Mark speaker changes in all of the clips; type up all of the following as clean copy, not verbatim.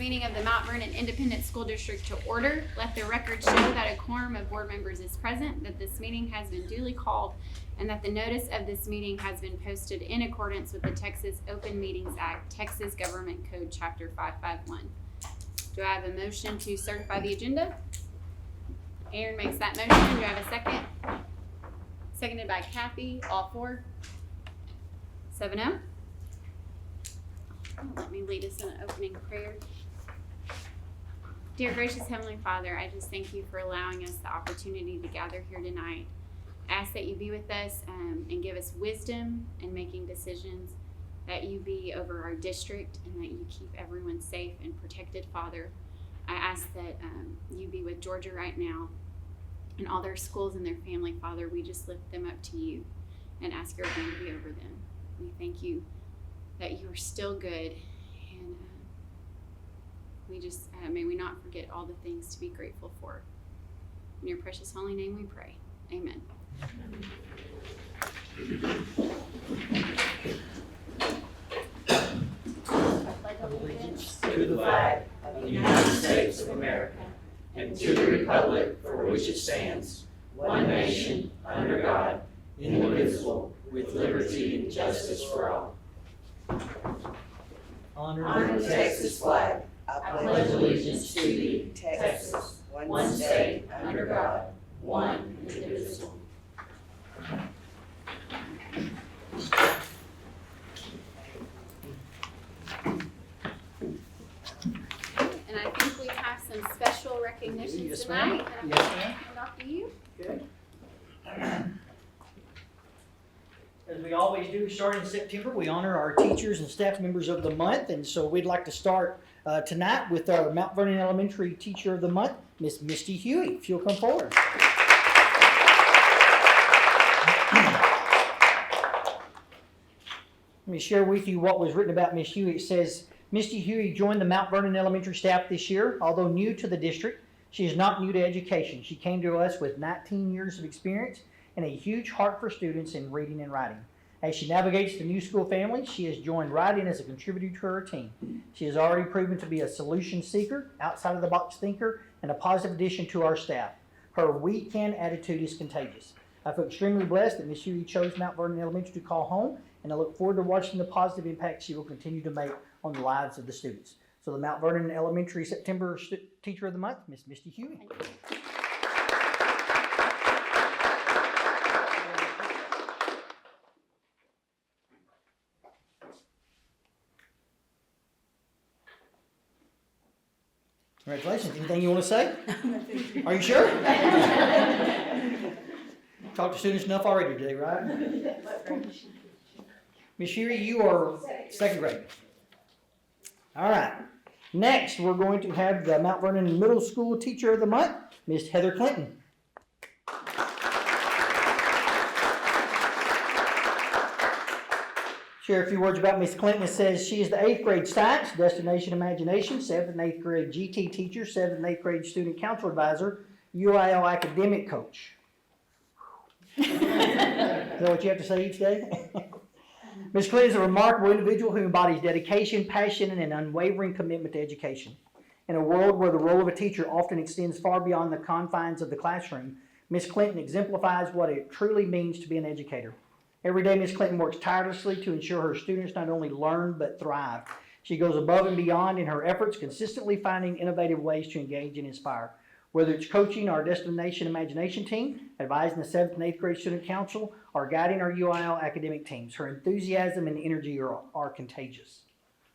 Speaker 1: meeting of the Mount Vernon Independent School District to order. Let the record show that a quorum of board members is present, that this meeting has been duly called, and that the notice of this meeting has been posted in accordance with the Texas Open Meetings Act, Texas Government Code Chapter 551. Do I have a motion to certify the agenda? Aaron makes that motion. Do I have a second? Seconded by Kathy. All four? 7-0. Let me lead us in an opening prayer. Dear gracious Heavenly Father, I just thank you for allowing us the opportunity to gather here tonight. I ask that you be with us and give us wisdom in making decisions, that you be over our district, and that you keep everyone safe and protected, Father. I ask that you be with Georgia right now and all their schools and their family, Father. We just lift them up to you and ask your hand to be over them. We thank you that you are still good, and we just may we not forget all the things to be grateful for. In your precious holy name we pray. Amen.
Speaker 2: Allegiance to the flag of the United States of America and to the republic for which it stands, one nation, under God, indivisible, with liberty and justice for all. Honor the Texas flag. I pledge allegiance to thee, Texas, one state, under God, one indivisible.
Speaker 1: And I think we have some special recognitions tonight.
Speaker 2: Yes, ma'am.
Speaker 1: And off to you.
Speaker 2: Good. As we always do, starting in September, we honor our teachers and staff members of the month, and so we'd like to start tonight with our Mount Vernon Elementary Teacher of the Month, Miss Misty Huey. If you'll come forward. Let me share with you what was written about Miss Huey. It says, Misty Huey joined the Mount Vernon Elementary staff this year. Although new to the district, she is not new to education. She came to us with 19 years of experience and a huge heart for students in reading and writing. As she navigates the new school family, she has joined right in as a contributor to her team. She has already proven to be a solution seeker, outside of the box thinker, and a positive addition to our staff. Her we can attitude is contagious. I feel extremely blessed that Ms. Huey chose Mount Vernon Elementary to call home, and I look forward to watching the positive impact she will continue to make on the lives of the students. So the Mount Vernon Elementary September Teacher of the Month, Miss Misty Huey. Congratulations. Anything you want to say? Are you sure? Talked to students enough already today, right? Ms. Huey, you are second grade. All right. Next, we're going to have the Mount Vernon Middle School Teacher of the Month, Miss Heather Clinton. Share a few words about Miss Clinton. It says she is the 8th grade science, destination imagination, 7th and 8th grade GT teacher, 7th and 8th grade student council advisor, UIL academic coach. Is that what you have to say each day? Ms. Clinton is a remarkable individual who embodies dedication, passion, and an unwavering commitment to education. In a world where the role of a teacher often extends far beyond the confines of the classroom, Ms. Clinton exemplifies what it truly means to be an educator. Every day, Ms. Clinton works tirelessly to ensure her students not only learn but thrive. She goes above and beyond in her efforts, consistently finding innovative ways to engage and inspire. Whether it's coaching our Destination Imagination team, advising the 7th and 8th grade student council, or guiding our UIL academic teams, her enthusiasm and energy are contagious.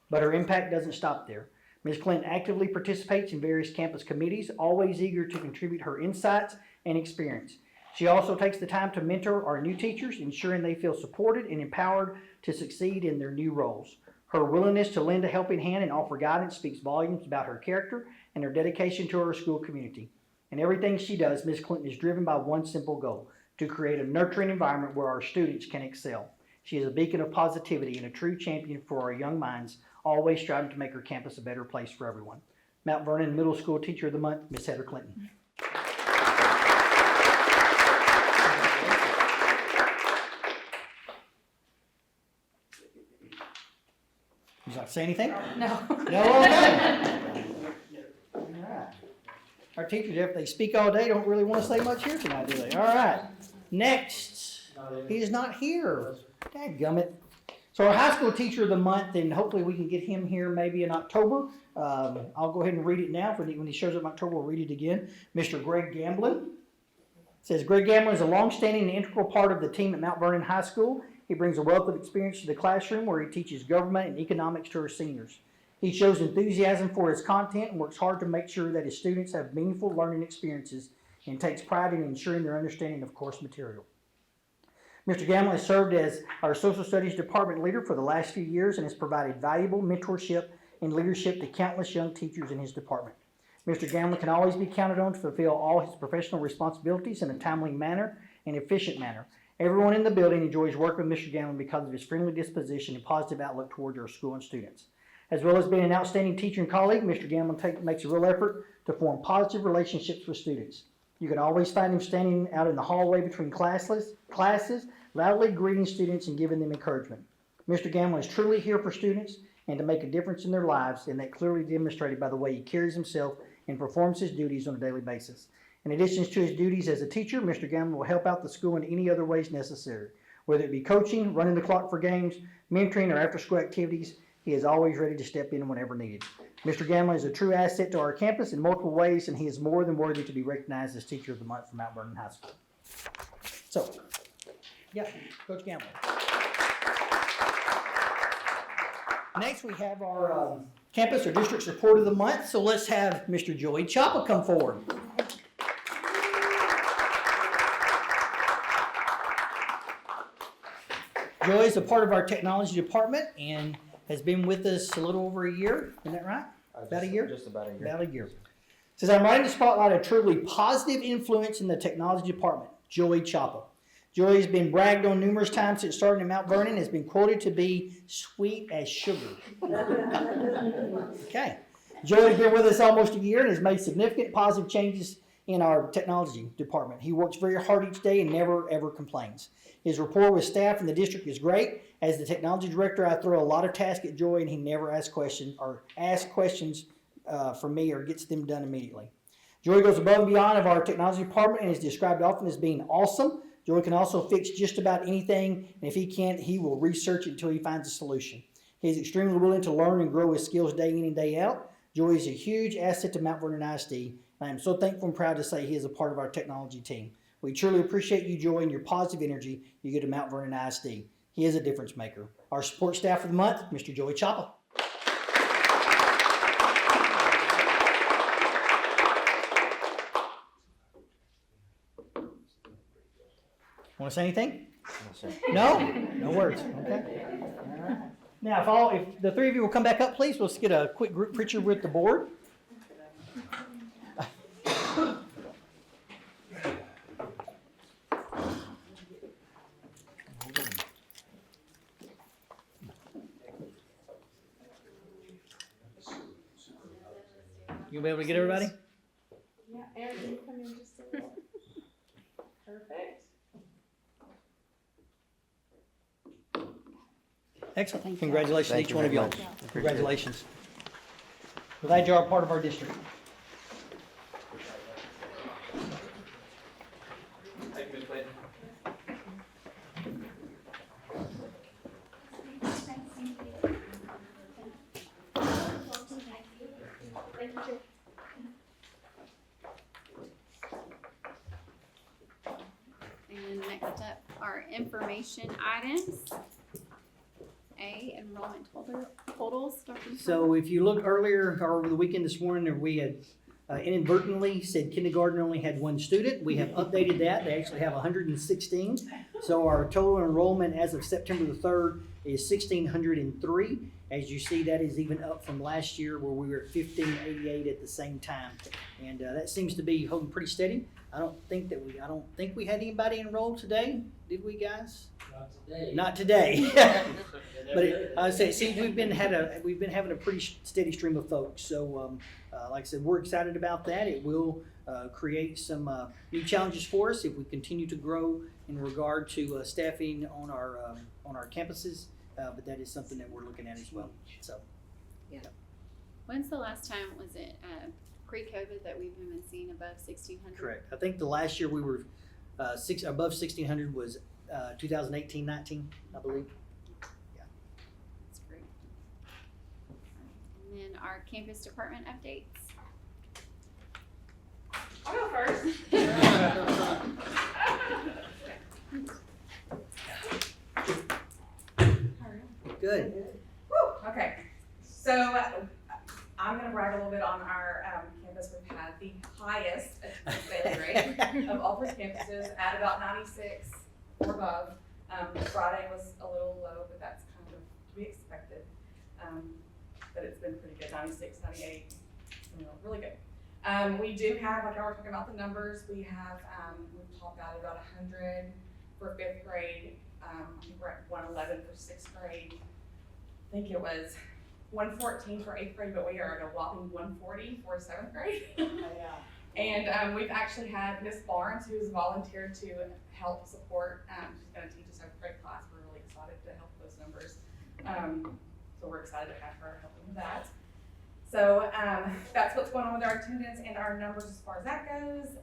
Speaker 2: But her impact doesn't stop there. Ms. Clinton actively participates in various campus committees, always eager to contribute her insights and experience. She also takes the time to mentor our new teachers, ensuring they feel supported and empowered to succeed in their new roles. Her willingness to lend a helping hand and offer guidance speaks volumes about her character and her dedication to her school community. In everything she does, Ms. Clinton is driven by one simple goal: to create a nurturing environment where our students can excel. She is a beacon of positivity and a true champion for our young minds, always striving to make our campus a better place for everyone. Mount Vernon Middle School Teacher of the Month, Ms. Heather Clinton. Would you like to say anything?
Speaker 3: No.
Speaker 2: No? Okay. Our teachers, if they speak all day, don't really want to say much here tonight, do they? All right. Next, he is not here. Dadgummit. So our high school teacher of the month, and hopefully we can get him here maybe in October. I'll go ahead and read it now. When he shows up in October, we'll read it again. Mr. Greg Gamblin. It says, Greg Gamblin is a long-standing and integral part of the team at Mount Vernon High School. He brings a wealth of experience to the classroom where he teaches government and economics to our seniors. He shows enthusiasm for his content and works hard to make sure that his students have meaningful learning experiences and takes pride in ensuring their understanding of course material. Mr. Gamblin has served as our social studies department leader for the last few years and has provided valuable mentorship and leadership to countless young teachers in his department. Mr. Gamblin can always be counted on to fulfill all his professional responsibilities in a timely manner and efficient manner. Everyone in the building enjoys working with Mr. Gamblin because of his friendly disposition and positive outlook towards our school and students. As well as being an outstanding teacher and colleague, Mr. Gamblin makes a real effort to form positive relationships with students. You can always find him standing out in the hallway between classes, loudly greeting students and giving them encouragement. Mr. Gamblin is truly here for students and to make a difference in their lives, and that clearly demonstrated by the way he carries himself and performs his duties on a daily basis. In addition to his duties as a teacher, Mr. Gamblin will help out the school in any other ways necessary, whether it be coaching, running the clock for games, mentoring, or after-school activities. He is always ready to step in whenever needed. Mr. Gamblin is a true asset to our campus in multiple ways, and he is more than worthy to be recognized as Teacher of the Month from Mount Vernon High School. So, yeah, Coach Gamblin. Next, we have our campus or district support of the month. So let's have Mr. Joey Chapa come forward. Joey is a part of our technology department and has been with us a little over a year. Isn't that right? About a year?
Speaker 3: Just about a year.
Speaker 2: About a year. Says, I'm writing to spotlight a truly positive influence in the technology department, Joey Chapa. Joey has been bragged on numerous times since starting in Mount Vernon, has been quoted to be sweet as sugar. Okay. Joey's been with us almost a year and has made significant positive changes in our technology department. He works very hard each day and never, ever complains. His rapport with staff in the district is great. As the technology director, I throw a lot of tasks at Joey, and he never asks questions from me or gets them done immediately. Joey goes above and beyond of our technology department and is described often as being awesome. Joey can also fix just about anything, and if he can't, he will research it until he finds a solution. He is extremely willing to learn and grow his skills day in and day out. Joey is a huge asset to Mount Vernon ISD, and I am so thankful and proud to say he is a part of our technology team. We truly appreciate you, Joey, and your positive energy you give to Mount Vernon ISD. He is a difference maker. Our support staff of the month, Mr. Joey Chapa. Want to say anything? No? No words. Okay. All right. Now, if the three of you will come back up, please, let's get a quick group picture with the board. You'll be able to get everybody?
Speaker 4: Yeah, Aaron, can you come in just a little? Perfect.
Speaker 2: Excellent. Congratulations to each one of y'all.
Speaker 3: Thank you.
Speaker 2: Congratulations. We're glad you are part of our district.
Speaker 1: And next up are information items. Enrollment totals. Dr.
Speaker 2: So if you look earlier or over the weekend this morning, we had inadvertently said kindergarten only had one student. We have updated that. They actually have 116. So our total enrollment as of September the 3rd is 1,603. As you see, that is even up from last year where we were at 1,588 at the same time. And that seems to be holding pretty steady. I don't think we had anybody enrolled today, did we, guys? Not today. But I say, see, we've been having a pretty steady stream of folks. So, like I said, we're excited about that. It will create some new challenges for us if we continue to grow in regard to staffing on our campuses. But that is something that we're looking at as well. So,
Speaker 1: When's the last time was it pre-COVID that we've been seeing above 1,600.
Speaker 2: Correct. I think the last year we were above 1,600 was 2018-19, I believe.
Speaker 1: That's great. And then our campus department updates.
Speaker 4: I'll go first.
Speaker 2: Good.
Speaker 4: Woo, okay, so I'm gonna brag a little bit on our campus. We've had the highest daily rate of all three campuses at about 96 or above. Friday was a little low, but that's kind of to be expected. But it's been pretty good, 96, 98, really good. We do have, like I was talking about the numbers, we have, we've topped out about 100 for 5th grade. I think we're at 111 for 6th grade. I think it was 114 for 8th grade, but we are at a whopping 140 for 7th grade. And we've actually had Miss Barnes, who's volunteered to help support. She's going to teach us a great class. We're really excited to help those numbers. So we're excited to have her helping with that. So that's what's going on with our attendance and our numbers as far as that goes.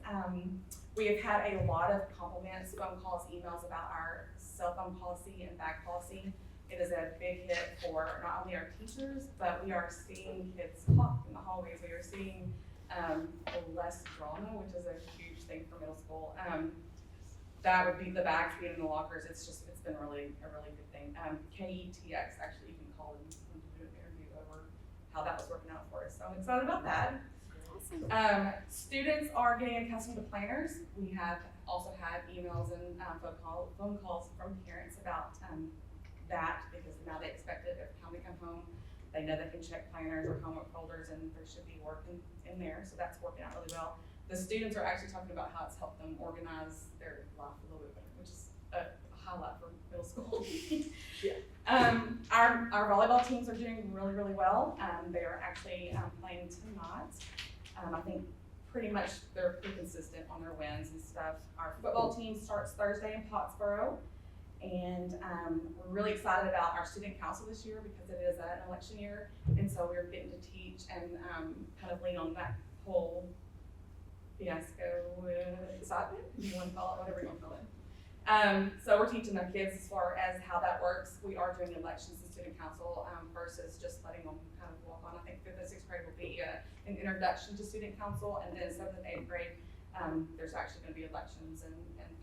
Speaker 4: We have had a lot of compliments, phone calls, emails about our cell phone policy and bag policy. It is a big hit for not only our teachers, but we are seeing kids talk in the hallways. We are seeing less drama, which is a huge thing for middle school. That would be the bags being in the lockers. It's been a really good thing. KETX actually even called and to do an interview over how that was working out for us. So I'm excited about that.
Speaker 1: Awesome.
Speaker 4: Students are getting accustomed to planners. We have also had emails and phone calls from parents about that, because now they expect it every time they come home. They know they can check planners or homework folders, and there should be work in there. So that's working out really well. The students are actually talking about how it's helped them organize their life a little bit better, which is a highlight for middle school. Our volleyball teams are doing really well. They are actually playing tonight. I think pretty much they're pretty consistent on their wins and stuff. Our football team starts Thursday in Pottsboro, and we're really excited about our student council this year because it is an election year, and so we're getting to teach and kind of lean on that whole fiasco excitement, if you want to call it, whatever you want to call it. So we're teaching our kids as far as how that works. We are doing elections in student council versus just letting them kind of walk on. I think 5th and 6th grade will be an introduction to student council, and then 7th and 8th grade, there's actually going to be elections and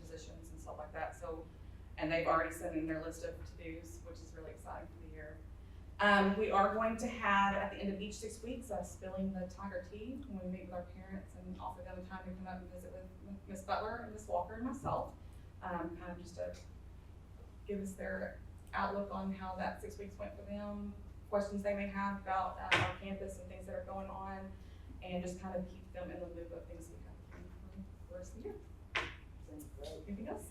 Speaker 4: positions and stuff like that. So, and they've already sent in their list of to-dos, which is really exciting for the year. We are going to have, at the end of each 6 weeks, spilling the Tiger Tea when we meet with our parents and offer them time to come up and visit with Miss Butler and Miss Walker and myself. Kind of just to give us their outlook on how that 6 weeks went for them, questions they may have about our campus and things that are going on, and just kind of keep them in the loop of things we have planned for the rest of the year. Anything else?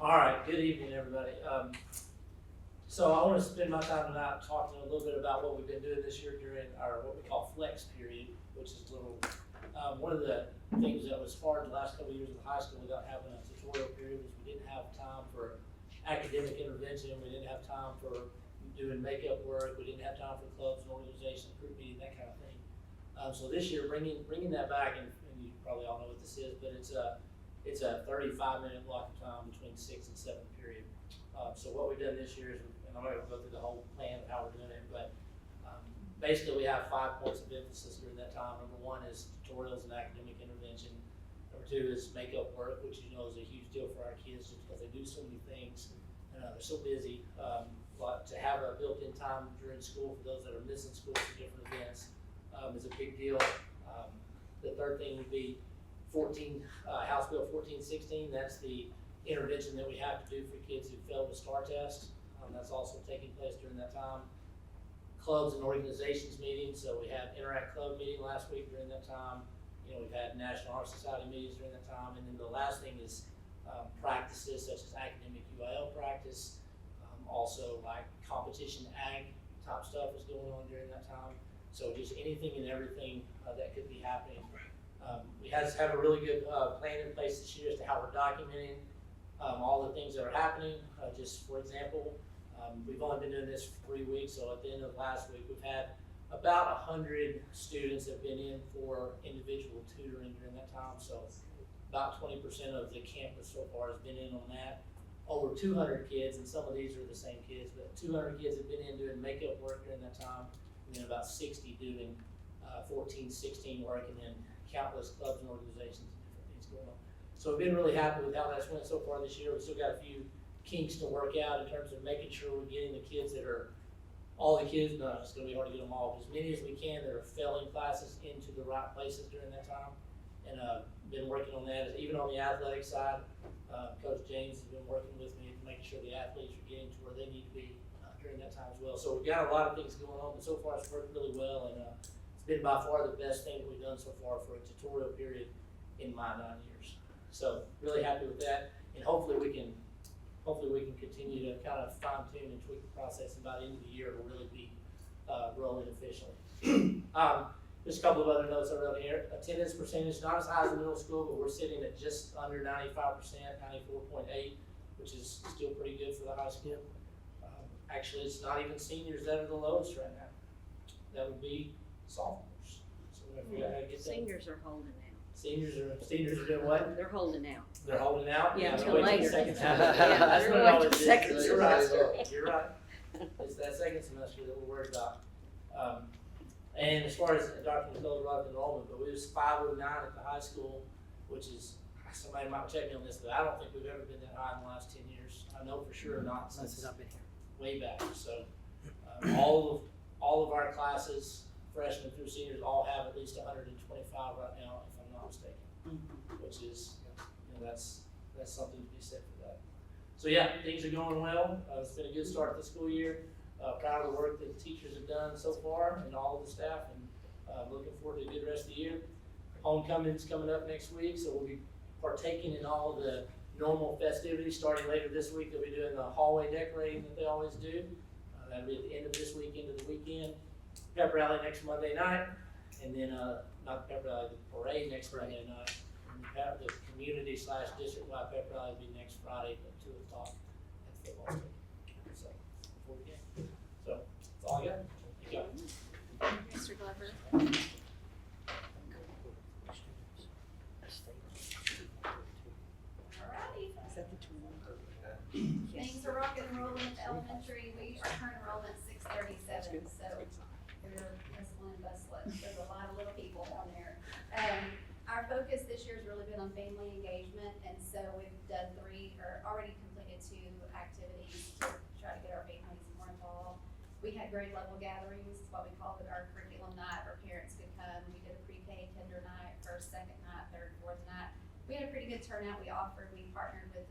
Speaker 3: All right, good evening, everybody. So I want to spend my time tonight talking a little bit about what we've been doing this year during our what we call flex period, which is a little, one of the things that was hard the last couple of years in high school without having a tutorial period was we didn't have time for academic intervention, we didn't have time for doing makeup work, we didn't have time for clubs and organization, group meeting, that kind of thing. So this year, bringing that back, and you probably all know what this is, but it's a 35-minute block of time between 6th and 7th period. So what we've done this year is, and I'm not going to go through the whole plan of how we're doing it, but basically we have 5 points of emphasis during that time. Number 1 is tutorials and academic intervention. Number 2 is makeup work, which you know is a huge deal for our kids just because they do so many things. They're so busy. But to have a built-in time during school for those that are missing school for different events is a big deal. The third thing would be House Bill 1416. That's the intervention that we have to do for kids who failed the STAR test. That's also taking place during that time. Clubs and organizations meetings. So we had Interact Club meeting last week during that time. You know, we've had National Honor Society meetings during that time. And then the last thing is practices such as academic UIL practice. Also like competition ag type stuff is going on during that time. So just anything and everything that could be happening. We have a really good plan in place this year as to how we're documenting all the things that are happening. Just for example, we've only been doing this for 3 weeks, so at the end of last week, we've had about 100 students have been in for individual tutoring during that time. So about 20% of the campus so far has been in on that. Over 200 kids, and some of these are the same kids, but 200 kids have been in doing makeup work during that time, and then about 60 doing 14, 16 work, and then countless clubs and organizations and different things going on. So we've been really happy with how that's went so far this year. We still got a few kinks to work out in terms of making sure we're getting the kids that are, all the kids, no, it's gonna be hard to get them all, but as many as we can that are failing classes into the right places during that time. And been working on that, even on the athletic side. Coach James has been working with me to make sure the athletes are getting to where they need to be during that time as well. So we've got a lot of things going on, but so far it's worked really well, and it's been by far the best thing we've done so far for a tutorial period in my 9 years. So really happy with that, and hopefully we can continue to kind of fine tune and tweak the process, and by the end of the year it'll really be rolling efficiently. Just a couple of other notes I wrote here. Attendance percentage, not as high as the middle school, but we're sitting at just under 95%, 94.8, which is still pretty good for the high school. Actually, it's not even seniors that are the lowest right now. That would be sophomores. So we gotta get that.
Speaker 5: Seniors are holding out.
Speaker 3: Seniors are doing what?
Speaker 5: They're holding out.
Speaker 3: They're holding out?
Speaker 5: Yeah,
Speaker 3: they're
Speaker 5: until
Speaker 3: waiting
Speaker 5: later.
Speaker 3: the second
Speaker 5: Yeah,
Speaker 3: semester. That's
Speaker 5: they're
Speaker 3: what it
Speaker 5: waiting
Speaker 3: always
Speaker 5: till
Speaker 3: is.
Speaker 5: second
Speaker 3: You're right.
Speaker 5: semester.
Speaker 3: You're right. It's that second semester that we're worried about. And as far as Dr. McCullough brought up enrollment, but we was 509 at the high school, which is, somebody might check me on this, but I don't think we've ever been that high in the last 10 years. I know for sure not since
Speaker 2: I've been here.
Speaker 3: way back. So all of our classes, freshmen through seniors, all have at least 125 right now, if I'm not mistaken, which is, that's something to be said for that. So yeah, things are going well. It's been a good start to the school year. Proud of the work that the teachers have done so far and all of the staff, and looking forward to a good rest of the year. Homecoming's coming up next week, so we'll be partaking in all of the normal festivities starting later this week. They'll be doing the hallway decorating that they always do. That'll be at the end of this week into the weekend. Pep rally next Monday night, and then not the pep rally, the parade next Monday night. And the community / district-wide pep rally will be next Friday at 2 o'clock at the football stadium. So before the game. So that's all I got. Thank you.
Speaker 1: Mr. Glover.
Speaker 4: Alrighty.
Speaker 5: Is that the twin?
Speaker 6: Things are rocking and rolling at the elementary. We are current enrollment 637, so we're hustling and bustling. There's a lot of little people down there. Our focus this year has really been on family engagement, and so we've done already completed 2 activities to try to get our families more involved. We had grade level gatherings, what we called it our curriculum night, where parents could come. We did a pre-K tender night, first, second night, third, fourth night. We had a pretty good turnout. We partnered with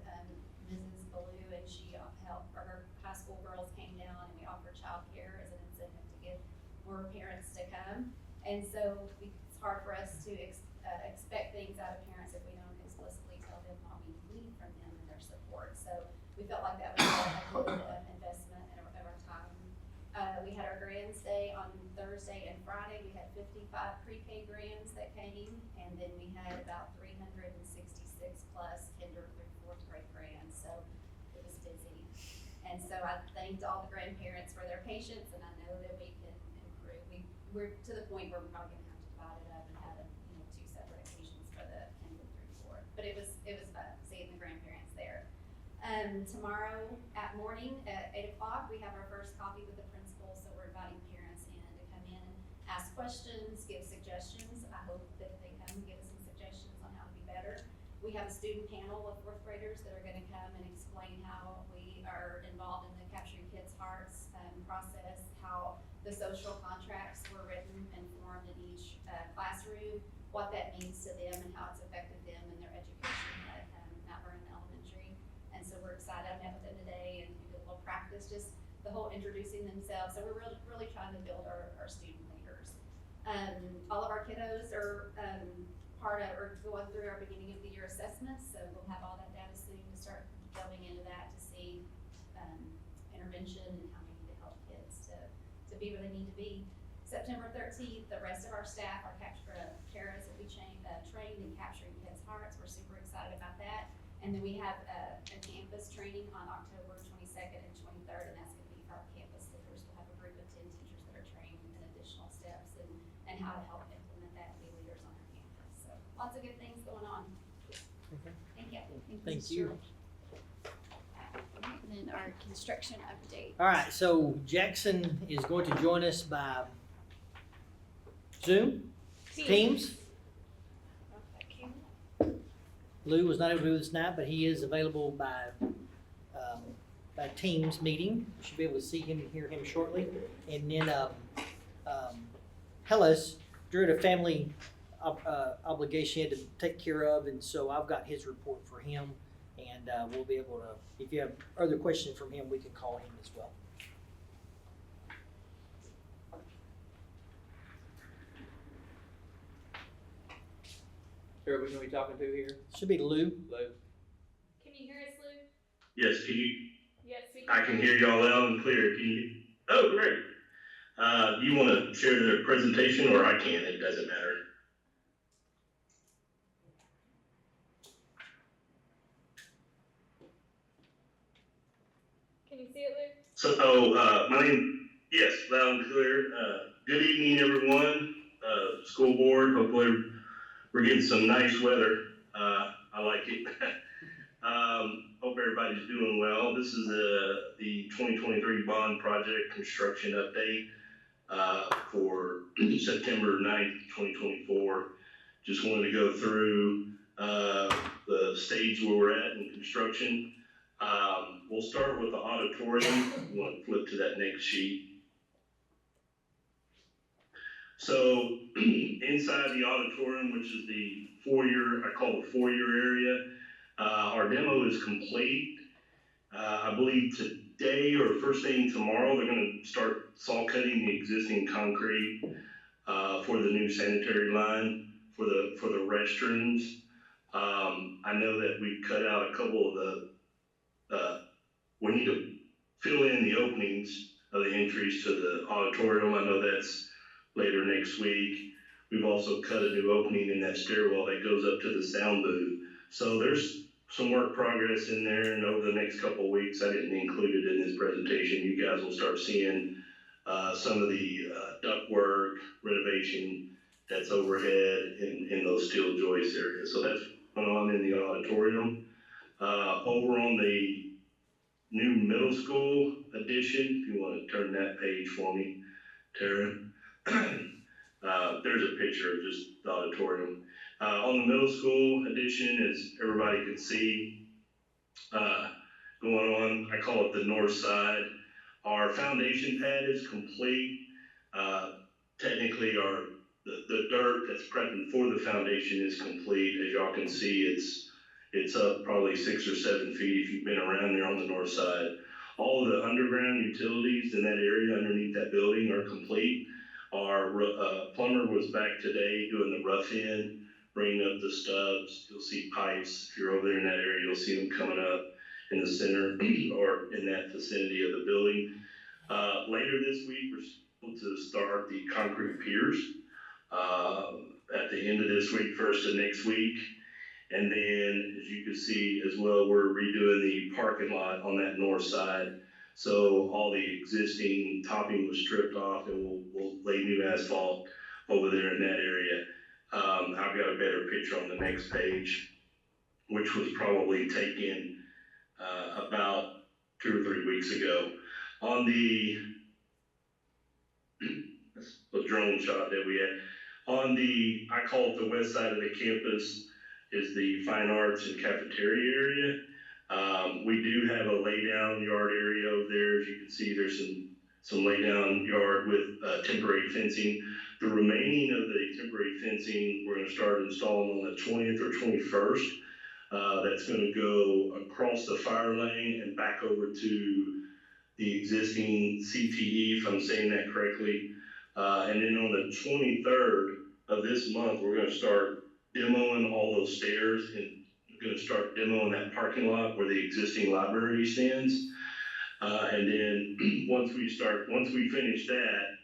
Speaker 6: Mrs. Ballou, and she helped, her high school girls came down, and we offered childcare as an incentive to get more parents to come. And so it's hard for us to expect things out of parents if we don't explicitly tell them what we need from them and their support. So we felt like that was a good investment of our time. We had our Grands Day on Thursday and Friday. We had 55 pre-K Grands that came, and then we had about 366 plus kinder through 4th grade Grands. So it was busy. And so I thanked all the grandparents for their patience, and I know that we can improve. We're to the point where we're probably gonna have to divide it up and have 2 separate occasions for the kinder through 4th. But it was fun seeing the grandparents there. Tomorrow at morning at 8 o'clock, we have our first coffee with the principal, so we're inviting parents in to come in, ask questions, give suggestions. I hope that they come and give us some suggestions on how to be better. We have a student panel of 4th graders that are gonna come and explain how we are involved in the Capturing Kids' Hearts process, how the social contracts were written and formed in each classroom, what that means to them and how it's affected them in their education at Mount Vernon Elementary. And so we're excited. I met with them today and we did a little practice, just the whole introducing themselves. So we're really trying to build our student leaders. All of our kiddos are going through our beginning of the year assessments. So we'll have all that data soon to start delving into that to see intervention and how we need to help kids to be where they need to be. September 13th, the rest of our staff, our caras will be trained in Capturing Kids' Hearts. We're super excited about that. And then we have a campus training on October 22nd and 23rd, and that's gonna be for our campus leaders. We'll have a group of 10 teachers that are trained in additional steps and how to help implement that and be leaders on our campus. So lots of good things going on.
Speaker 2: Okay.
Speaker 6: Thank you.
Speaker 2: Thank you.
Speaker 1: And then our construction update.
Speaker 2: All right, so Jackson is going to join us by Zoom, Teams. Lou was not able to do this tonight, but he is available by Teams meeting. You should be able to see him and hear him shortly. And then Hellas, Drew had a family obligation he had to take care of, and so I've got his report for him. And we'll be able to, if you have other questions from him, we can call him as well.
Speaker 5: Sir, which one are we talking to here?
Speaker 2: Should be Lou.
Speaker 5: Lou?
Speaker 1: Can you hear us, Lou?
Speaker 7: Yes,
Speaker 1: Yes, we
Speaker 7: I can hear y'all loud and clear. Can you? Oh, great. Do you want to share the presentation, or I can? It doesn't matter.
Speaker 1: Can you see it, Lou?
Speaker 7: So, my name, yes, loud and clear. Good evening, everyone. School board, hopefully we're getting some nice weather. I like it. Hope everybody's doing well. This is the 2023 bond project construction update for September 9th, 2024. Just wanted to go through the stage where we're at in construction. We'll start with the auditorium. You want to flip to that next sheet. So inside the auditorium, which is the foyer, I call the foyer area, our demo is complete. I believe today or first thing tomorrow, they're going to start saw cutting the existing concrete for the new sanitary line for the restrooms. I know that we've cut out a couple of we need to fill in the openings of the entries to the auditorium. I know that's later next week. We've also cut a new opening in that stairwell that goes up to the sound booth. So there's some work progress in there, and over the next couple of weeks, I didn't include it in this presentation. You guys will start seeing some of the ductwork renovation that's overhead in those steel joist areas. So that's going on in the auditorium. Over on the new middle school addition, if you want to turn that page for me, Tara. There's a picture of just the auditorium. On the middle school addition, as everybody can see, going on, I call it the north side. Our foundation pad is complete. Technically, the dirt that's prepping for the foundation is complete. As y'all can see, it's up probably 6 or 7 feet if you've been around there on the north side. All of the underground utilities in that area underneath that building are complete. Our plumber was back today doing the rough in, bringing up the stubs. You'll see pipes. If you're over there in that area, you'll see them coming up in the center or in that vicinity of the building. Later this week, we're supposed to start the concrete piers at the end of this week, first of next week. And then, as you can see as well, we're redoing the parking lot on that north side. So all the existing topping was stripped off, and we'll lay new asphalt over there in that area. I've got a better picture on the next page, which was probably taken about 2 or 3 weeks ago. On the drone shot that we had, on the, I call it the west side of the campus, is the fine arts and cafeteria area. We do have a laydown yard area over there. As you can see, there's some laydown yard with temporary fencing. The remaining of the temporary fencing, we're gonna start installing on the 20th or 21st. That's gonna go across the fire lane and back over to the existing CTE, if I'm saying that correctly. And then on the 23rd of this month, we're gonna start demoing all those stairs, and we're going to start demoing that parking lot where the existing library stands. And then once we finish that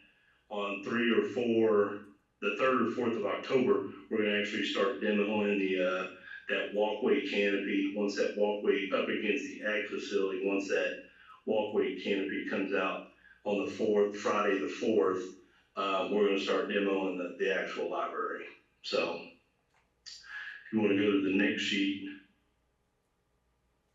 Speaker 7: on the 3rd or 4th of October, we're going to actually start demoing that walkway canopy, once that walkway up against the ag facility, once that walkway canopy comes out on the 4th, Friday the 4th, we're gonna start demoing the actual library. So if you wanna go to the next sheet,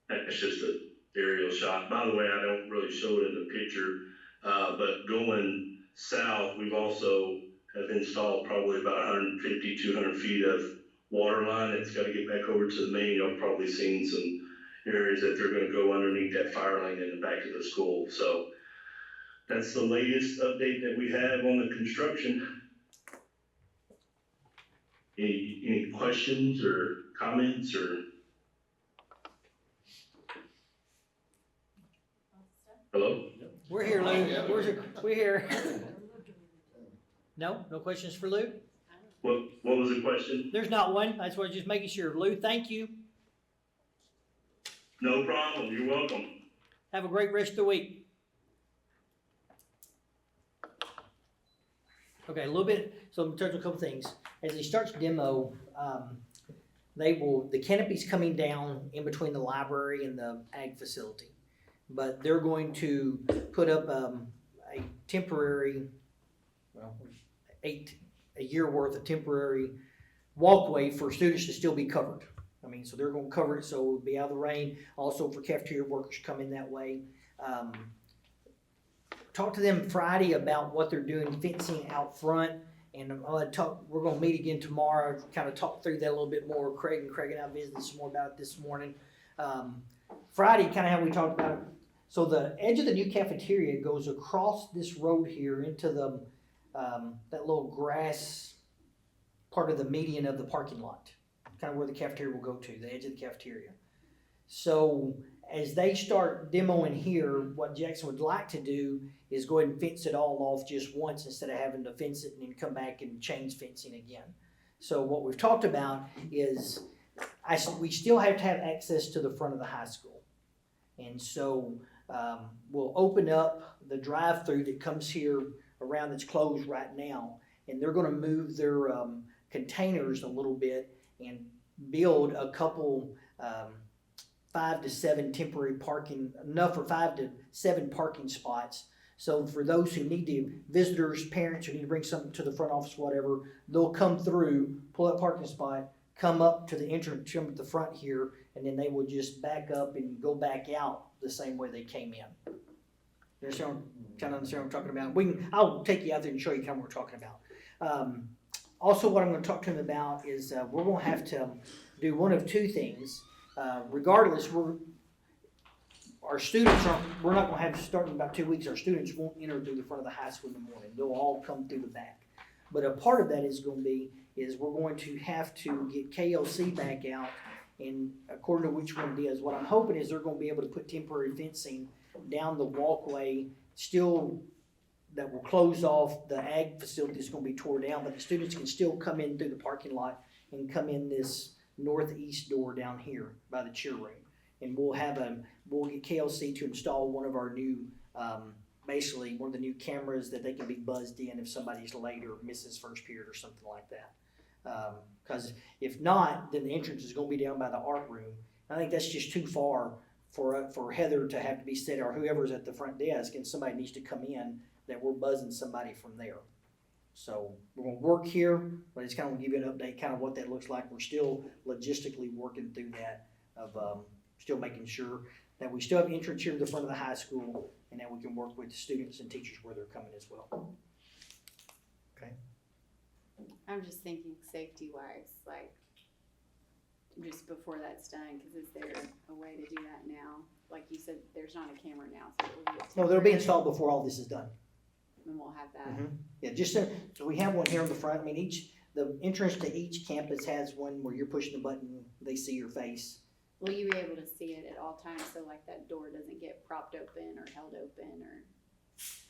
Speaker 7: that's just an aerial shot. By the way, I don't really show it in the picture, but going south, we've also have installed probably about 150, 200 feet of water line. It's got to get back over to the main. Y'all probably seen some areas that they're going to go underneath that fire lane in the back of the school. So that's the latest update that we have on the construction. Any questions or comments or? Hello?
Speaker 2: We're here, Lou. We're here. No questions for Lou?
Speaker 7: What was the question?
Speaker 2: There's not one. That's what I was just making sure. Lou, thank you.
Speaker 7: No problem. You're welcome.
Speaker 2: Have a great rest of the week. Okay, a little bit, so in terms of a couple things. As he starts demo, the canopy's coming down in between the library and the ag facility. But they're going to put up a temporary, a year worth of temporary walkway for students to still be covered. I mean, so they're gonna cover it so it will be out of the rain. Also for cafeteria workers coming that way. Talk to them Friday about what they're doing fencing out front, and we're gonna meet again tomorrow, kind of talk through that a little bit more. Craig and I visited some more about it this morning. Friday, kind of how we talked about it. So the edge of the new cafeteria goes across this road here into the that little grass part of the median of the parking lot, kind of where the cafeteria will go to, the edge of the cafeteria. So as they start demoing here, what Jackson would like to do is go ahead and fence it all off just once instead of having to fence it and then come back and change fencing again. So what we've talked about is we still have to have access to the front of the high school. And so we'll open up the drive-through that comes here around that's closed right now, and they're gonna move their containers a little bit and build a couple 5 to 7 temporary parking, enough for 5 to 7 parking spots. So for those who need to, visitors, parents who need to bring something to the front office, whatever, they'll come through, pull that parking spot, come up to the entrance, come at the front here, and then they will just back up and go back out the same way they came in. You understand what I'm talking about? I'll take you out there and show you kind of what we're talking about. Also, what I'm going to talk to them about is we're going to have to do one of two things. Regardless, our students we're not going to have to start in about 2 weeks. Our students won't enter through the front of the high school in the morning. They'll all come through the back. But a part of that is going to be we're going to have to get KLC back out, and according to which one it is, what I'm hoping is they're going to be able to put temporary fencing down the walkway still that will close off the ag facility that's going to be tore down, but the students can still come in through the parking lot and come in this northeast door down here by the cheer room. And we'll get KLC to install one of our new, basically one of the new cameras that they can be buzzed in if somebody's late or misses first period or something like that. Because if not, then the entrance is going to be down by the art room. I think that's just too far for Heather to have to be set, or whoever's at the front desk, and somebody needs to come in, that we're buzzing somebody from there. So we're going to work here, but it's kind of give you an update, kind of what that looks like. We're still logistically working through that of still making sure that we still have entrance here to the front of the high school, and that we can work with the students and teachers where they're coming as well. Okay.
Speaker 1: I'm just thinking safety-wise, like, just before that's done, because is there a way to do that now? Like you said, there's not a camera now, so it will be.
Speaker 2: No, they'll be installed before all this is done.
Speaker 1: And we'll have that.
Speaker 2: Mm-hmm. Yeah, just so we have one here in the front. I mean, the entrance to each campus has one where you're pushing the button, they see your face.
Speaker 1: Will you be able to see it at all times, so like that door doesn't get propped open or held open, or?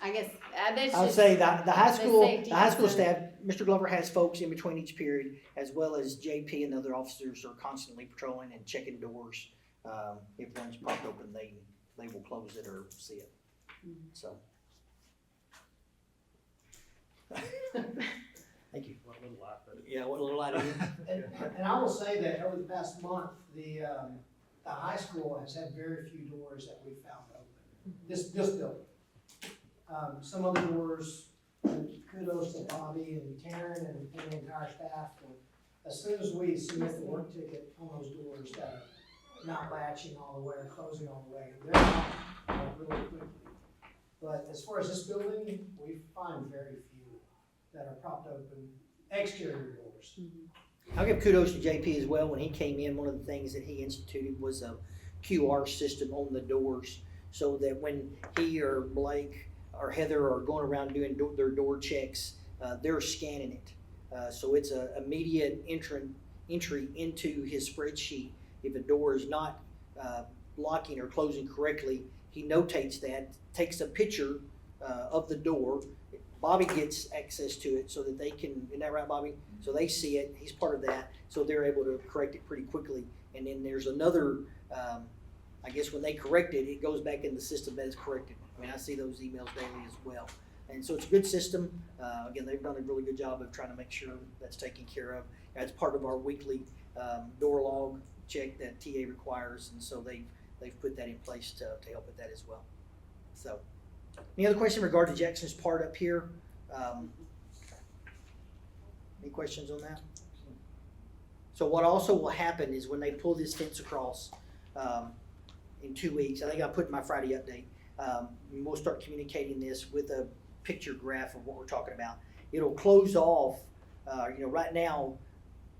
Speaker 1: I guess that's
Speaker 2: I would
Speaker 1: just
Speaker 2: say the high school
Speaker 1: safety
Speaker 2: staff, Mr. Glover has folks in between each period, as well as JP and other officers are constantly patrolling and checking doors. If one's propped open, they will close it or see it. So. Thank you.
Speaker 5: What little light, but
Speaker 2: Yeah, what little idea.
Speaker 8: And I will say that over the past month, the high school has had very few doors that we've found open. This building. Some other doors, kudos to Bobby and Taryn and the entire staff. As soon as we submit the work ticket on those doors that are not latching all the way or closing all the way, they're not really quickly. But as far as this building, we find very few that are propped open, exterior doors.
Speaker 2: I'll give kudos to JP as well. When he came in, one of the things that he instituted was a QR system on the doors so that when he or Blake or Heather are going around doing their door checks, they're scanning it. So it's an immediate entry into his spreadsheet. If a door is not locking or closing correctly, he notates that, takes a picture of the door. Bobby gets access to it so that they can, isn't that right, Bobby? So they see it, he's part of that, so they're able to correct it pretty quickly. And then there's another, I guess when they correct it, it goes back in the system that is corrected. I mean, I see those emails daily as well. And so it's a good system. Again, they've done a really good job of trying to make sure that's taken care of. That's part of our weekly door log check that TA requires, and so they've put that in place to help with that as well. So, any other question in regard to Jackson's part up here? Any questions on that? So what also will happen is when they pull this fence across in 2 weeks, I think I put in my Friday update, we'll start communicating this with a picture graph of what we're talking about. It'll close off, right now,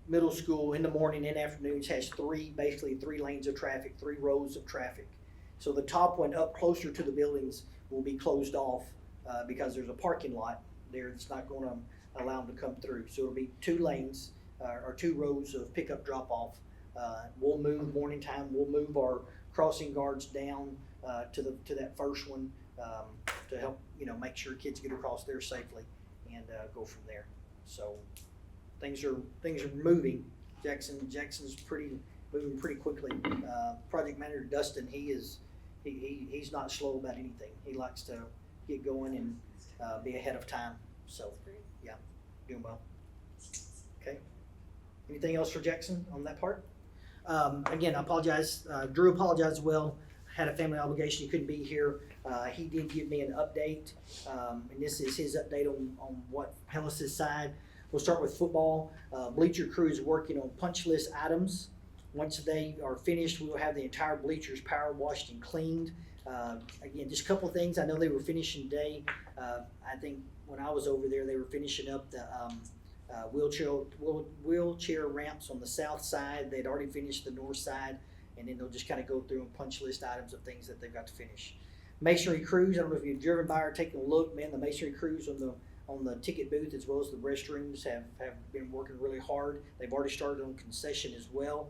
Speaker 2: middle school in the morning and afternoons has basically three lanes of traffic, 3 rows of traffic. So the top one up closer to the buildings will be closed off because there's a parking lot there that's not going to allow them to come through. So it'll be 2 lanes or 2 rows of pickup drop off. We'll move morning time. We'll move our crossing guards down to that first one to help make sure kids get across there safely and go from there. So things are moving. Jackson's moving pretty quickly. Project manager Dustin, he's not slow about anything. He likes to get going and be ahead of time. So yeah, doing well. Okay. Anything else for Jackson on that part? Again, I apologize. Drew apologized as well. Had a family obligation, he couldn't be here. He did give me an update, and this is his update on what Hellas's side. We'll start with football. Bleacher crew is working on punch list items. Once they are finished, we will have the entire bleachers power washed and cleaned. Again, just a couple of things. I know they were finishing today. I think when I was over there, they were finishing up the wheelchair ramps on the south side. They'd already finished the north side, and then they'll just kind of go through and punch list items of things that they've got to finish. Masonry crews, I don't know if you've driven by or taken a look, man, the masonry crews on the ticket booth as well as the restrooms have been working really hard. They've already started on concession as well.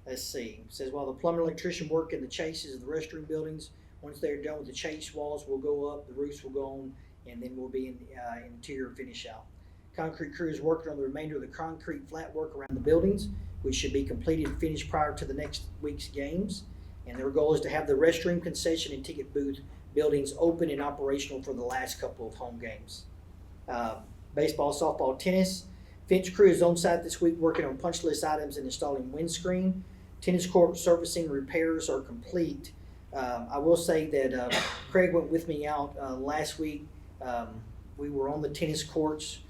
Speaker 2: Let's see, it says while the plumber and electrician work in the chases of the restroom buildings, once they're done with the chase walls will go up, the roofs will go on, and then we'll be in interior finish out. Concrete crew is working on the remainder of the concrete flat work around the buildings, which should be completed and finished prior to the next week's games. And their goal is to have the restroom, concession, and ticket booth buildings open and operational for the last couple of home games. Baseball, softball, tennis. Fence crew is on site this week working on punch list items and installing windscreen. Tennis court servicing repairs are complete. I will say that Craig went with me out last week. We were on the tennis courts.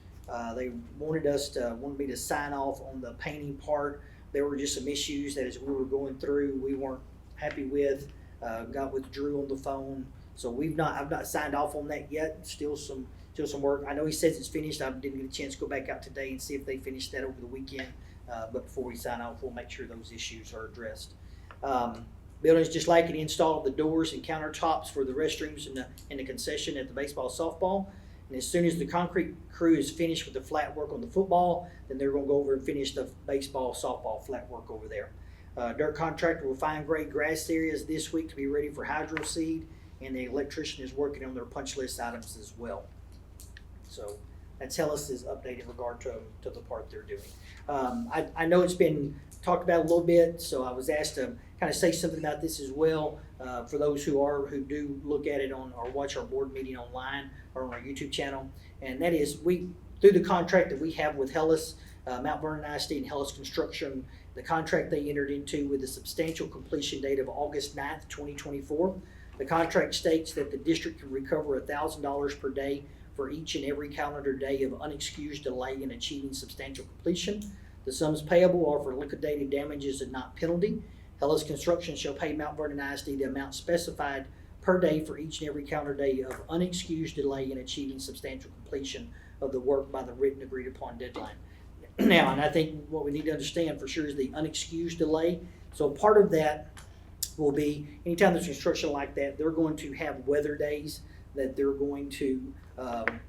Speaker 2: They wanted me to sign off on the painting part. There were just some issues that as we were going through, we weren't happy with. Got with Drew on the phone. So I've not signed off on that yet. Still some work. I know he says it's finished. I didn't get a chance to go back out today and see if they finished that over the weekend. But before we sign off, we'll make sure those issues are addressed. Buildings just like it, installed the doors and countertops for the restrooms and the concession at the baseball, softball. And as soon as the concrete crew is finished with the flat work on the football, then they're going to go over and finish the baseball, softball flat work over there. Dirt contractor will fine grade grass areas this week to be ready for hydro seed, and the electrician is working on their punch list items as well. So that's Hellas's update in regard to the part they're doing. I know it's been talked about a little bit, so I was asked to kind of say something about this as well for those who do look at it on or watch our board meeting online or on our YouTube channel. And that is, through the contract that we have with Hellas, Mount Vernon ISD and Hellas Construction, the contract they entered into with a substantial completion date of August 9th, 2024. The contract states that the district can recover $1,000 per day for each and every calendar day of unexcused delay in achieving substantial completion. The sums payable are for liquidated damages and not penalty. Hellas Construction shall pay Mount Vernon ISD the amount specified per day for each and every calendar day of unexcused delay in achieving substantial completion of the work by the written agreed upon deadline. Now, and I think what we need to understand for sure is the unexcused delay. So part of that will be anytime there's construction like that, they're going to have weather days that they're going to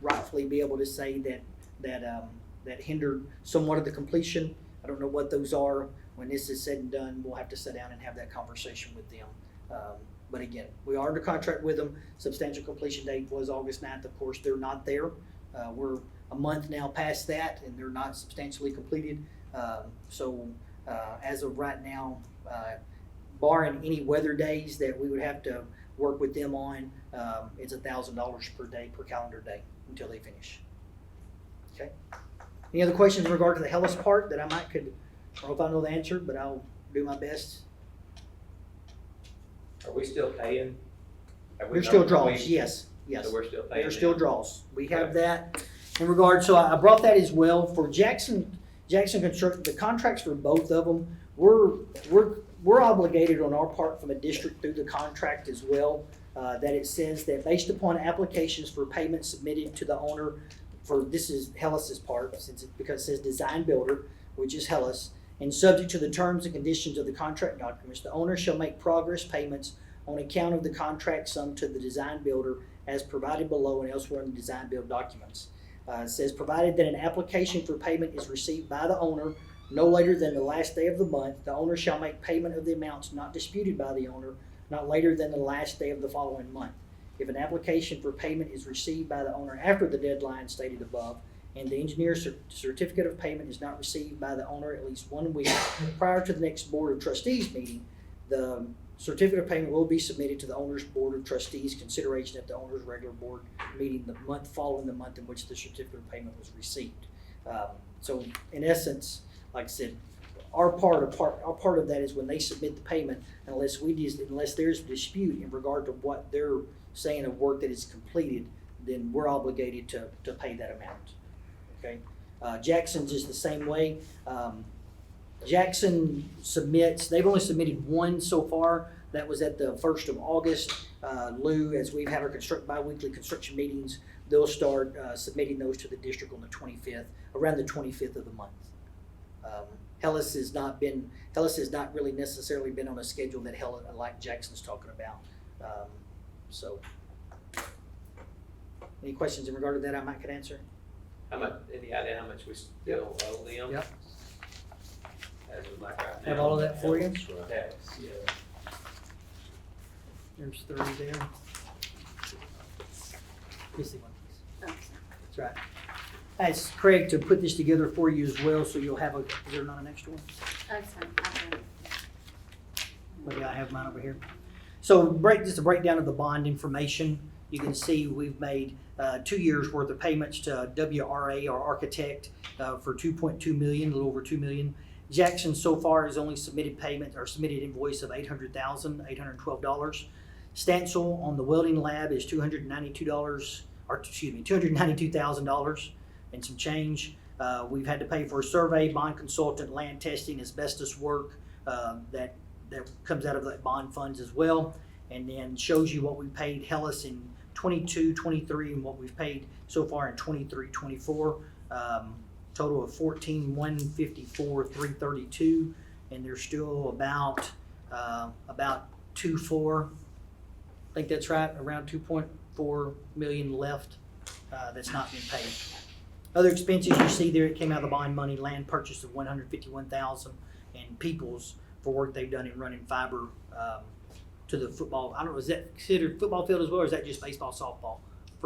Speaker 2: rightfully be able to say that hindered somewhat of the completion. I don't know what those are. When this is said and done, we'll have to sit down and have that conversation with them. But again, we are under contract with them. Substantial completion date was August 9th. Of course, they're not there. We're a month now past that, and they're not substantially completed. So as of right now, barring any weather days that we would have to work with them on, it's $1,000 per day per calendar day until they finish. Okay. Any other questions in regard to the Hellas part that I don't know if I know the answer, but I'll do my best.
Speaker 5: Are we still paying?
Speaker 2: There's still draws, yes.
Speaker 5: So we're still paying?
Speaker 2: There's still draws. We have that in regard, so I brought that as well. For Jackson Construction, the contracts for both of them, we're obligated on our part from a district through the contract as well, that it says that based upon applications for payment submitted to the owner, this is Hellas's part, because it says design builder, which is Hellas, and subject to the terms and conditions of the contract documents, the owner shall make progress payments on account of the contract sum to the design builder as provided below and elsewhere in the design build documents. It says, provided that an application for payment is received by the owner no later than the last day of the month, the owner shall make payment of the amounts not disputed by the owner not later than the last day of the following month. If an application for payment is received by the owner after the deadline stated above, and the engineer's certificate of payment is not received by the owner at least 1 week prior to the next Board of Trustees meeting, the certificate of payment will be submitted to the owner's Board of Trustees consideration at the owner's regular board meeting the month following the month in which the certificate of payment was received. So in essence, like I said, our part of that is when they submit the payment, unless there's a dispute in regard to what they're saying of work that is completed, then we're obligated to pay that amount. Okay, Jackson's is the same way. Jackson they've only submitted one so far. That was at the 1st of August. Lou, as we've had our bi-weekly construction meetings, they'll start submitting those to the district on the 25th, around the 25th of the month. Hellas has not really necessarily been on a schedule that like Jackson's talking about. So, any questions in regard to that I could answer?
Speaker 5: Any idea how much we still owe them?
Speaker 2: Yep.
Speaker 5: As of like right now?
Speaker 2: Have all of that for you?
Speaker 5: Yes.
Speaker 2: There's 30 there. This one. That's right. I asked Craig to put this together for you as well, so you'll have is there not an extra one?
Speaker 1: That's fine. I'll do it.
Speaker 2: Maybe I have mine over here. So just a breakdown of the bond information. You can see we've made 2 years worth of payments to WRA, our architect, for $2.2 million, a little over $2 million. Jackson so far has only submitted invoice of $812. Stansel on the welding lab is $292,000 and some change. We've had to pay for a survey, bond consultant, land testing, asbestos work that comes out of the bond funds as well, and then shows you what we paid Hellas in 22-23 and what we've paid so far in 23-24. Total of $14,154,332, and there's still about 2.4. I think that's right, around 2.4 million left that's not been paid. Other expenses you see there, it came out of the bond money, land purchase of $151,000, and Peoples for work they've done in running fiber to the football. I don't know, is that considered football field as well, or is that just baseball, softball?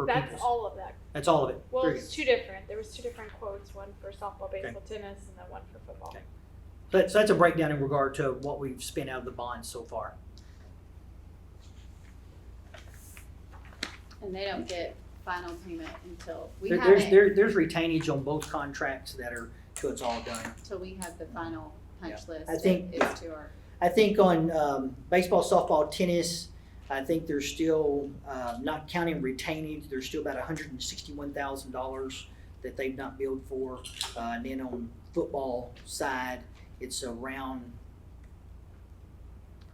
Speaker 9: That's
Speaker 2: Peoples?
Speaker 9: all of that.
Speaker 2: That's all of it.
Speaker 9: Well,
Speaker 2: Very
Speaker 9: it's
Speaker 2: good.
Speaker 9: two different. There was two different quotes, one for softball, baseball, tennis, and then one for football.
Speaker 2: Okay. So that's a breakdown in regard to what we've spent out of the bonds so far.
Speaker 1: And they don't get final payment until we
Speaker 2: There-
Speaker 1: have
Speaker 2: There's,
Speaker 1: it,
Speaker 2: there's retainage on both contracts that are, till it's all done.
Speaker 1: until we have the final punch list.
Speaker 2: I think-
Speaker 1: It's to our,
Speaker 2: I think on baseball, softball, tennis, I think there's still, not counting retainage, there's still about $161,000 that they've not billed for. And then on football side, it's around,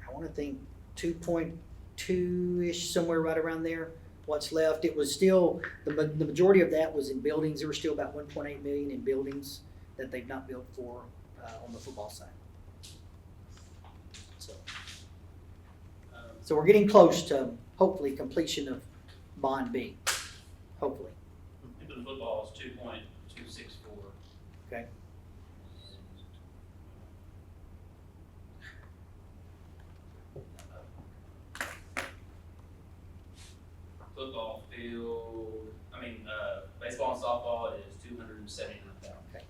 Speaker 2: I want to think 2.2-ish, somewhere right around there. What's left, it was still, the majority of that was in buildings. There were still about 1.8 million in buildings that they've not billed for on the football side. So we're getting close to hopefully completion of Bond B, hopefully.
Speaker 10: Even football is 2.264.
Speaker 2: Okay.
Speaker 10: Football field, baseball and softball is 279,000.
Speaker 2: Okay.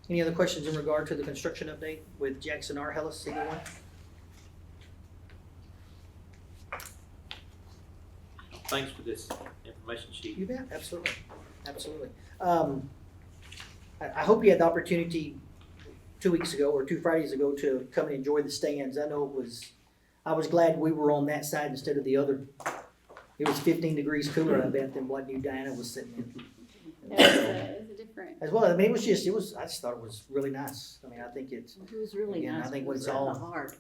Speaker 2: Any other questions in regard to the construction update with Jackson R. Hellis, anyone?
Speaker 5: Thanks for this information sheet.
Speaker 2: You bet, absolutely, absolutely. I hope you had the opportunity 2 weeks ago or 2 Fridays ago to come and enjoy the stands. I know I was glad we were on that side instead of the other. It was 15 degrees cooler, I bet, than what New Diana was sitting in.
Speaker 1: it was a different,
Speaker 2: As well, I mean, I just thought it was really nice. I mean, I think it's,
Speaker 11: It was really
Speaker 2: Again, I
Speaker 11: nice.
Speaker 2: think
Speaker 11: It
Speaker 2: when
Speaker 11: was
Speaker 2: it's all-
Speaker 11: kinda hard.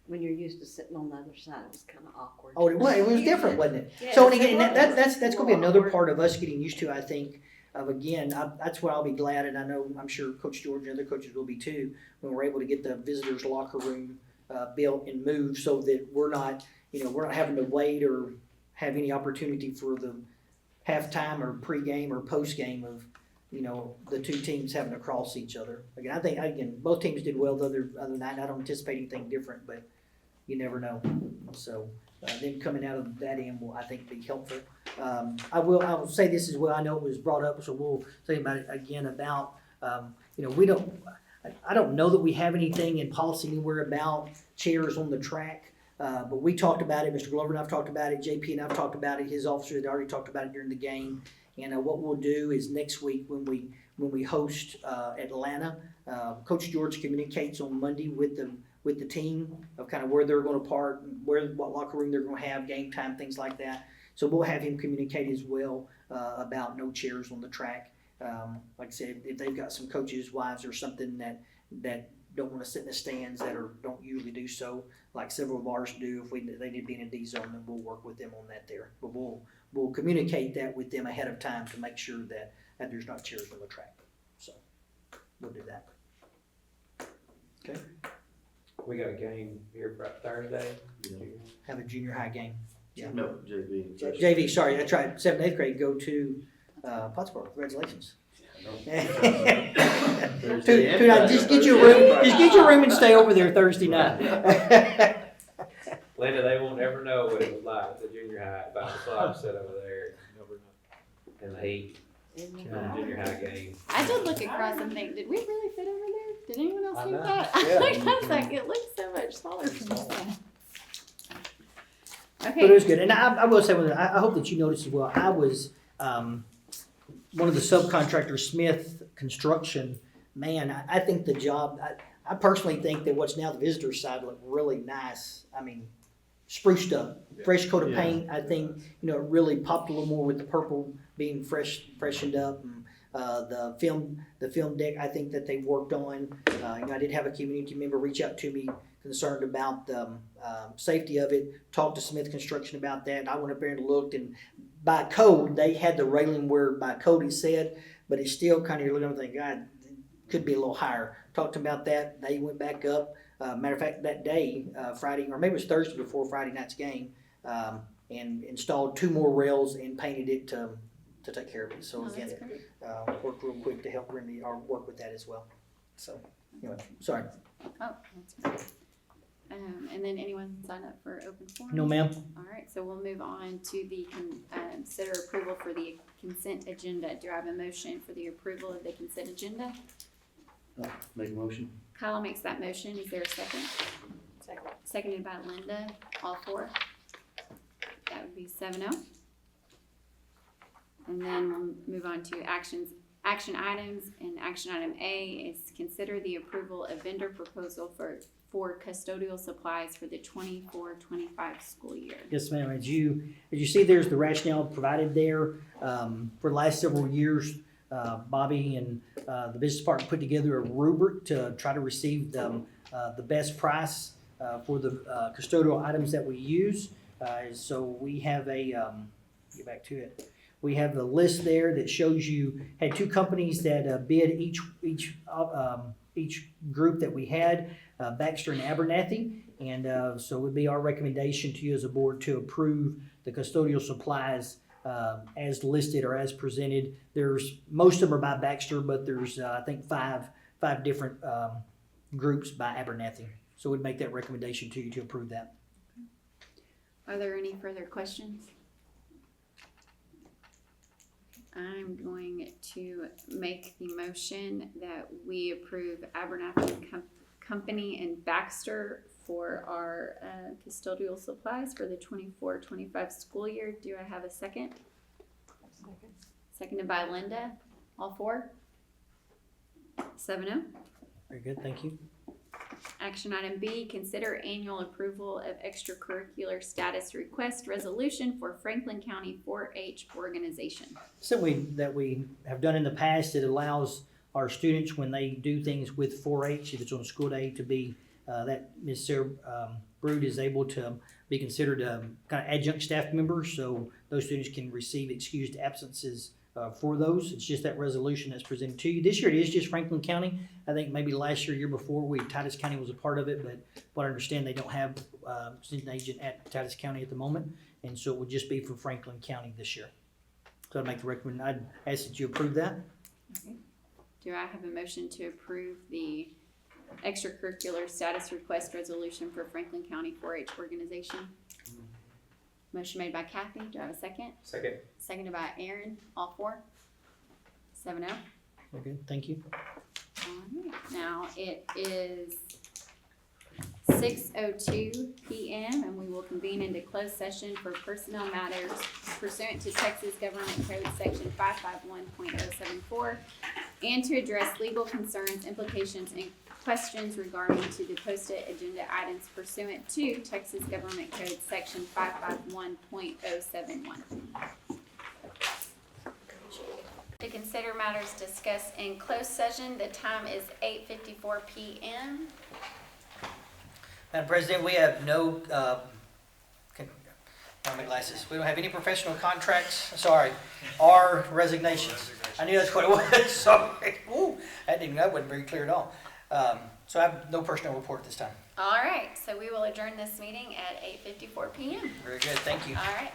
Speaker 11: When you're used to sitting on the other side, it was kinda awkward.
Speaker 2: oh, it was different, wasn't it?
Speaker 11: Yes,
Speaker 2: So, and again,
Speaker 11: it
Speaker 2: that's gonna be
Speaker 11: was.
Speaker 2: another part of us getting used to, I think, of again, that's where I'll be glad, and I know, I'm sure Coach George and other coaches will be too, when we're able to get the visitors locker room, built and moved so that we're not having to wait or have any opportunity for the halftime or pregame or postgame of, the two teams having to cross each other. Again, both teams did well, other than that, I don't anticipate anything different, but you never know. So, them coming out of that end will, I think, be helpful. I will say this as well, I know it was brought up, so we'll say about it again about, I don't know that we have anything in policy anywhere about chairs on the track, but we talked about it, Mr. Glover and I've talked about it, JP and I've talked about it, his officer had already talked about it during the game. And what we'll do is next week when we host Atlanta, Coach George communicates on Monday with the team of kind of where they're going to park, what locker room they're going to have, game time, things like that. So we'll have him communicate as well about no chairs on the track. Like I said, if they've got some coaches' wives or something that don't want to sit in the stands don't usually do so, like several of ours do, if they need to be in a D zone, then we'll work with them on that there. But we'll communicate that with them ahead of time to make sure that there's not chairs on the track. So we'll do that. Okay.
Speaker 5: We got a game here for Thursday.
Speaker 2: Have a junior high game. Yeah.
Speaker 12: No, JV.
Speaker 2: JV, sorry, that's right. 7th, 8th grade go to Pottsboro. Congratulations. Just get your room and stay over there Thursday night.
Speaker 5: Linda, they won't ever know what it was like at the junior high at 5 o'clock, sit over there in the heat, junior high game.
Speaker 1: I did look across and think, did we really fit over there? Did anyone else
Speaker 5: I
Speaker 1: think
Speaker 5: know.
Speaker 1: that?
Speaker 5: Yeah.
Speaker 1: I was like, it looks so much smaller from this side.
Speaker 2: But it
Speaker 1: Okay,
Speaker 2: was good, and I will say, I hope that you noticed as well, I was, one of the subcontractors, Smith Construction, man, I think the job, I personally think that what's now the visitor side looked really nice. I mean, spruced up, fresh coat of paint, I think, it really popped a little more with the purple being freshened up. And, the film deck, I think that they worked on. I did have a community member reach out to me concerned about the safety of it, talked to Smith Construction about that. I went up there and looked, and by code, they had the railing where by code it said, but it's still kind of, you're looking and thinking, God, it could be a little higher. Talked to them about that. They went back up. Matter of fact, that day, Friday, or maybe it was Thursday before Friday night's game, and installed 2 more rails and painted it to take care of it. So
Speaker 1: oh,
Speaker 2: again,
Speaker 1: that's great.
Speaker 2: worked real quick to help work with that as well. So anyway, sorry.
Speaker 1: Oh, that's great. And then anyone sign up for open forum?
Speaker 2: No, ma'am.
Speaker 1: All right, so we'll move on to the consider approval for the consent agenda. Do I have a motion for the approval of the consent agenda?
Speaker 12: Make a motion.
Speaker 1: Kyle makes that motion. Is there a second?
Speaker 9: Second.
Speaker 1: Seconded by Linda. All four. That would be 7-0. And then we'll move on to action items. And action item A is consider the approval of vendor proposal for custodial supplies for the 24-25 school year.
Speaker 2: Yes, ma'am. As you see, there's the rationale provided there. For the last several years, Bobby and the business department put together a rubric to try to receive the best price for the custodial items that we use. So we have get back to it. We have the list there that shows you, had two companies that bid each group that we had, Baxter and Abernathy. And so it would be our recommendation to you as a board to approve the custodial supplies as listed or as presented. Most of them are by Baxter, but there's I think five different groups by Abernathy. So we'd make that recommendation to you to approve that.
Speaker 1: Are there any further questions? I'm going to make the motion that we approve Abernathy Company and Baxter for our custodial supplies for the 24-25 school year. Do I have a second?
Speaker 9: Second.
Speaker 1: Seconded by Linda. All four? 7-0.
Speaker 2: Very good, thank you.
Speaker 1: Action item B, consider annual approval of extracurricular status request resolution for Franklin County 4-H organization.
Speaker 2: Something that we have done in the past, it allows our students, when they do things with 4-H, if it's on a school day, to be, that Ms. Sarah Brood is able to be considered kind of adjunct staff members, so those students can receive excused absences for those. It's just that resolution that's presented to you. This year it is just Franklin County. I think maybe last year, year before, Titus County was a part of it, but what I understand, they don't have an agent at Titus County at the moment, and so it would just be for Franklin County this year. So I'd make the recommendation, I'd ask that you approve that.
Speaker 1: Okay. Do I have a motion to approve the extracurricular status request resolution for Franklin County 4-H organization? Motion made by Kathy. Do I have a second?
Speaker 5: Second.
Speaker 1: Seconded by Aaron. All four? 7-0.
Speaker 2: Okay, thank you.
Speaker 1: All right. Now it is 6:02 p.m. and we will convene into closed session for personnel matters pursuant to Texas Government Code Section 551.074 and to address legal concerns, implications, and questions regarding to the posted agenda items pursuant to Texas Government Code Section 551.071. To consider matters discussed in closed session, the time is 8:54 p.m.
Speaker 2: Madam President, we have no, my glasses. We don't have any professional contracts, or resignations. I knew that's what it was, sorry. Ooh, that wasn't very clear at all. So I have no personnel report at this time.
Speaker 1: All right, so we will adjourn this meeting at 8:54 p.m.
Speaker 2: Very good, thank you.
Speaker 1: All right.